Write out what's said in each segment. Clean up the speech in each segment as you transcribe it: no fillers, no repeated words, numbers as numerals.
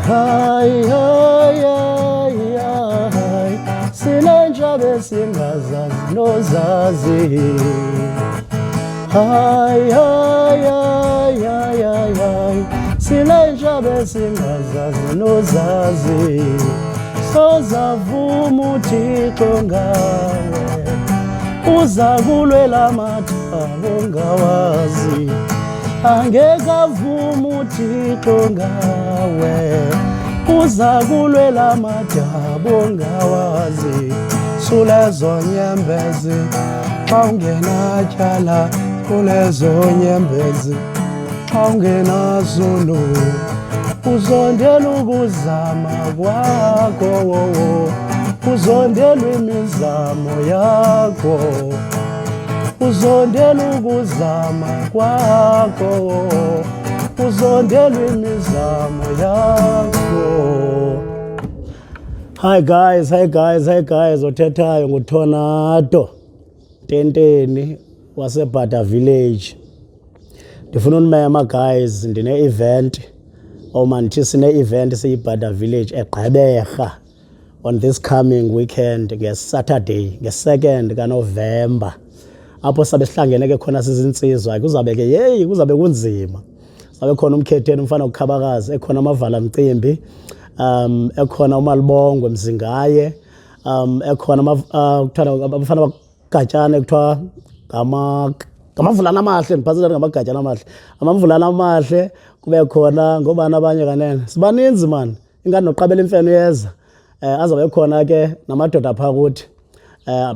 Hayi hayi hayi hayi sinenjabe singazazi nozazi. Hayi hayi hayi hayi hayi sinenjabe singazazi nozazi. Sozavuma uThixo ngawe, uza kulwela amathabo ongawazi. Angeke avuma uThixo ngawe, uza kulwela amathabo ongawazi. Sulezo nyembezi xa ungenatyala, kulezo nyembezi xa ungenazulu. Uzondela ukuzama kwakho, uzondela imizamo yakho. Uzondela ukuzama kwakho, uzondela imizamo yakho. Hi guys, othethayo nguTornado Tenteni waseBhada Village. Ndifuna unimema guys, ndine-event. Manthi sine-event siyiBhada Village eGqeberha on this coming weekend nge-Saturday, nge-2nd kaNovember. Apho sabe sihlangene ke khona sizinsizwa, kuzabe ke kuzabe kunzima. Sabe khona umkhetheni umfana ukhabakazi, ekhona amavala mcimbi, ekhona umalibongwe Mzingaye, ekhona abafana bagatyana ekuthiwa ngamavulana amahle, ndiphasela ngamagatyana amahle. Amavulana amahle kube khona ngobani abanye kanene. Sibaninzi man, ingani noqabela imfene yeza. Azabe khona ke namadoda apha kuthi.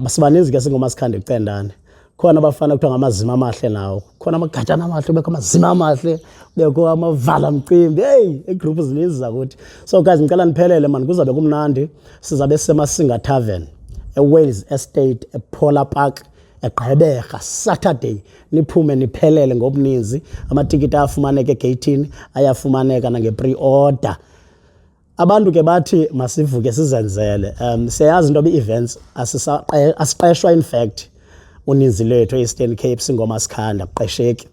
Sibaninzi ke singoMasikhandi Cendane. Khona abafana kuthiwa ngamazima amahle nawo. Khona amagatyana amahle, kubekho amazima amahle, kubekho amavala mcimbi. Iigroup zininzi zakuthi. So guys, ngicela niphelele man, kuzabe kumnandi. Sizabe semasinga Tavern, eWales Estate, ePolar Park, eGqeberha, Saturday. Niphume niphelele ngobuninzi. Amatikiti ayafumaneka egeyithini, ayafumaneka nange-pre-order. Abantu ke bathi masivuke sizenzele. Siyazi into be-events asiqeshwa in fact uninzi lethu e-Eastern Cape singoMasikhandi akuqesheki.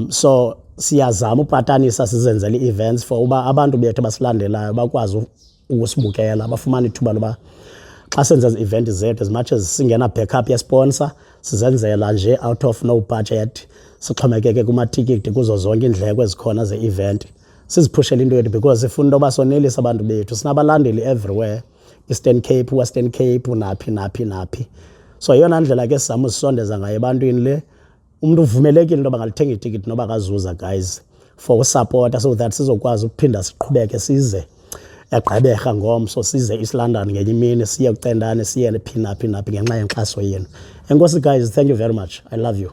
So siyazama upatanisa sizenzele i-events for uba abantu bethu basilandelayo bakwazi ukusibukela, bafumana ithuba loba xa senza ezi-event zethu as much as singena backup ye-sponsor, sizenzela nje out of no budget. Sixhomekeke kumatikiti kuzo zonke iindleko ezikhona ze-event. Siziphushela into yethu because sifuna into yoba sonelisa abantu bethu. Sinabalandeli everywhere, Eastern Cape, Western Cape, naphi. So yeyona ndlela ke sizama usisondeza ngayo ebantwini le. Umuntu uvumelekile into yoba ngalithenga itikiti noba kazuza guys, for usupporta so that sizokwazi ukuphinda siqhubeke size eGqeberha ngomso, size East London ngenye imini, siye kuCendane, siye naphi ngenxa yenkxaso yenu. Enkosi guys, thank you very much. I love you.